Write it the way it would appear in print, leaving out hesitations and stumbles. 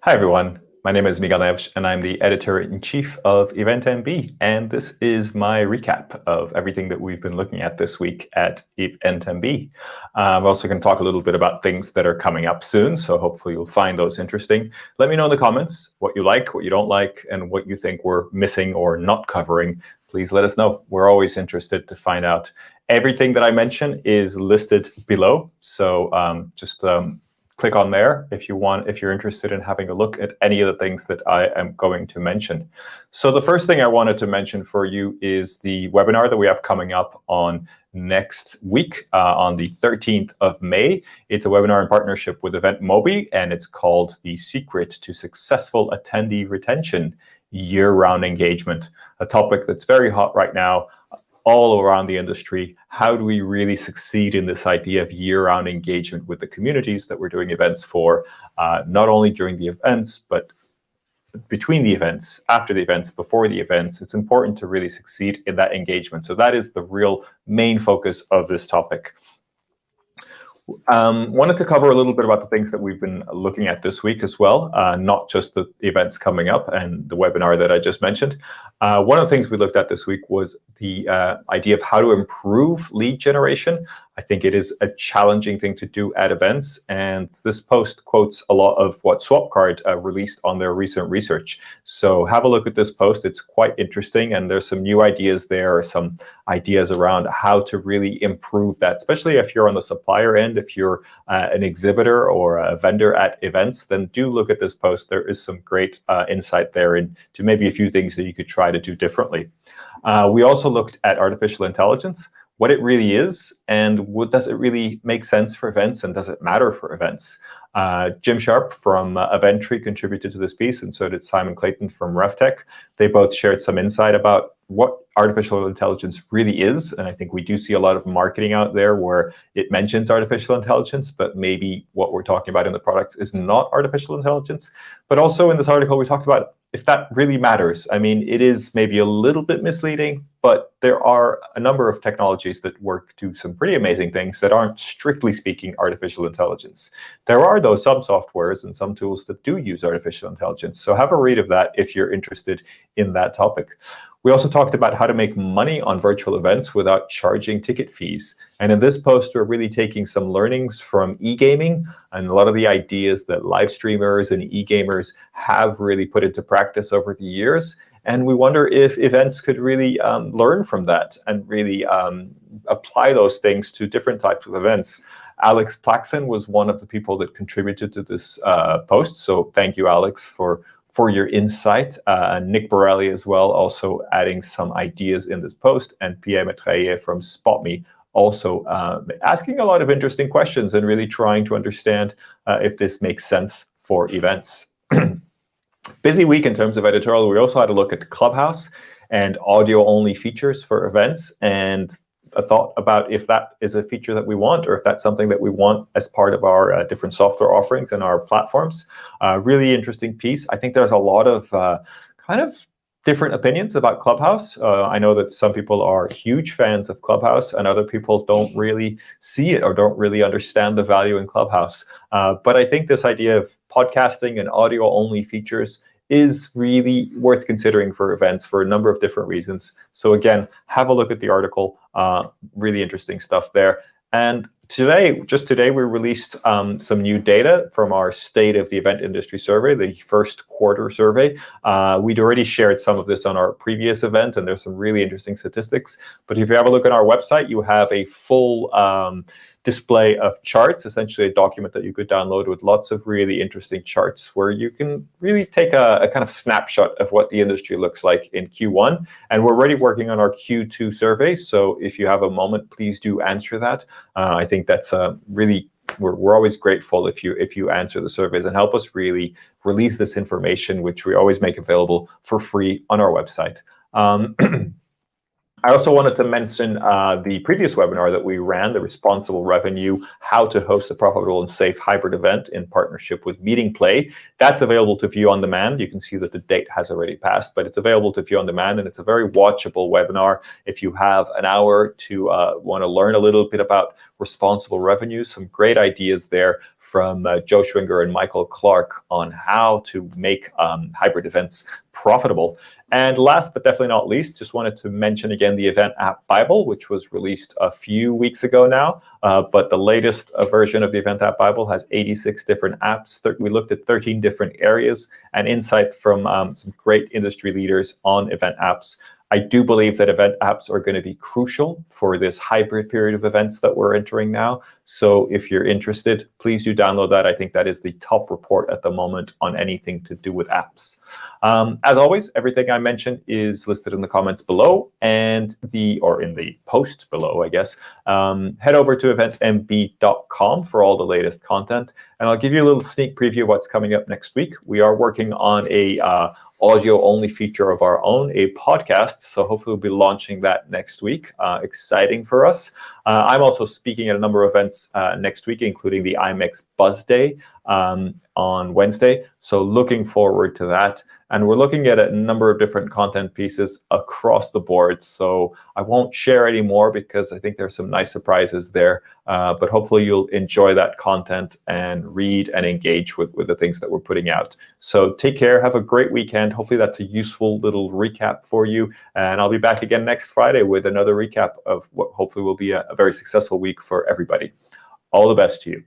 Hi, everyone. My name is Miguel Neves, and I'm the editor-in-chief of EventMB. And this is my recap of everything that we've been looking at this week at EventMB. I'm also going to talk a little bit about things that are coming up soon, so hopefully you'll find those interesting. Let me know in the comments what you like, what you don't like, and what you think we're missing or not covering. Please let us know. We're always interested to find out. Everything that I mention is listed below, so just click on there if you're interested in having a look at any of the things that I am going to mention. So the first thing I wanted to mention for you is the webinar that we have coming up on next week on the 13th of May. It's a webinar in partnership with EventMB's, and it's called The Secret to Successful Attendee Retention, Year-Round Engagement, a topic that's very hot right now all around the industry. How do we really succeed in this idea of year-round engagement with the communities that we're doing events for, not only during the events, but between the events, after the events, before the events? It's important to really succeed in that engagement. So that is the real main focus of this topic. Wanted to cover a little bit about the things that we've been looking at this week as well, not just the events coming up and the webinar that I just mentioned. One of the things we looked at this week was the idea of how to improve lead generation. I think it is a challenging thing to do at events, and this post quotes a lot of what Swapcard released on their recent research. So have a look at this post. It's quite interesting, and there's some new ideas there, some ideas around how to really improve that, especially if you're on the supplier end. If you're an exhibitor or a vendor at events, then do look at this post. There is some great insight there into maybe a few things that you could try to do differently. We also looked at artificial intelligence, what it really is, and does it really make sense for events, and does it matter for events? Jim Sharp from Eventtree contributed to this piece, and so did Simon Clayton from RevTech. They both shared some insight about what artificial intelligence really is, and I think we do see a lot of marketing out there where it mentions artificial intelligence, but maybe what we're talking about in the products is not artificial intelligence. But also in this article, we talked about if that really matters. I mean, it is maybe a little bit misleading, but there are a number of technologies that work do some pretty amazing things that aren't, strictly speaking, artificial intelligence. There are, though, some softwares and some tools that do use artificial intelligence. So have a read of that if you're interested in that topic. We also talked about how to make money on virtual events without charging ticket fees. And in this post, we're really taking some learnings from e-gaming and a lot of the ideas that live streamers and e-gamers have really put into practice over the years. And we wonder if events could really learn from that and really apply those things to different types of events. Alex Plaxon was one of the people that contributed to this post. So thank you, Alex, for your insight. Nick Borelli as well, also adding some ideas in this post, and Pierre Metraille from SpotMe also asking a lot of interesting questions and really trying to understand if this makes sense for events. Busy week in terms of editorial. We also had a look at Clubhouse and audio-only features for events, and a thought about if that is a feature that we want, or if that's something that we want as part of our different software offerings and our platforms. Really interesting piece. I think there's a lot of kind of different opinions about Clubhouse. I know that some people are huge fans of Clubhouse, and other people don't really see it or don't really understand the value in Clubhouse. But I think this idea of podcasting and audio-only features is really worth considering for events for a number of different reasons. So again, have a look at the article. Really interesting stuff there. And just today, we released some new data from our State of the Event Industry survey, the first quarter survey. We'd already shared some of this on our previous event, and there's some really interesting statistics. But if you have a look at our website, you have a full display of charts, essentially a document that you could download with lots of really interesting charts where you can really take a kind of snapshot of what the industry looks like in Q1. And we're already working on our Q2 survey. So if you have a moment, please do answer that. I think that's really, we're always grateful if you answer the surveys and help us really release this information, which we always make available for free on our website. I also wanted to mention the previous webinar that we ran, the Responsible Revenue, How to Host a Profitable and Safe Hybrid Event in partnership with MeetingPlay. That's available to view on demand. You can see that the date has already passed, but it's available to view on demand, and it's a very watchable webinar. If you have an hour to want to learn a little bit about responsible revenue, some great ideas there from Joe Schwinger and Michael Clark on how to make hybrid events profitable. And last but definitely not least, just wanted to mention again the Event App Bible, which was released a few weeks ago now. But the latest version of the Event App Bible has 86 different apps. We looked at 13 different areas and insight from some great industry leaders on event apps. I do believe that event apps are going to be crucial for this hybrid period of events that we're entering now. So if you're interested, please do download that. I think that is the top report at the moment on anything to do with apps. As always, everything I mentioned is listed in the comments below and or in the post below, I guess. Head over to EventMB.com for all the latest content. And I'll give you a little sneak preview of what's coming up next week. We are working on a audio-only feature of our own, a podcast. So hopefully we'll be launching that next week. Exciting for us. I'm also speaking at a number of events next week, including the IMEX Buzz Day on Wednesday. So looking forward to that. And we're looking at a number of different content pieces across the board. So I won't share any more because I think there's some nice surprises there. But hopefully you'll enjoy that content and read and engage with the things that we're putting out. So take care. Have a great weekend. Hopefully that's a useful little recap for you. And I'll be back again next Friday with another recap of what hopefully will be a very successful week for everybody. All the best to you.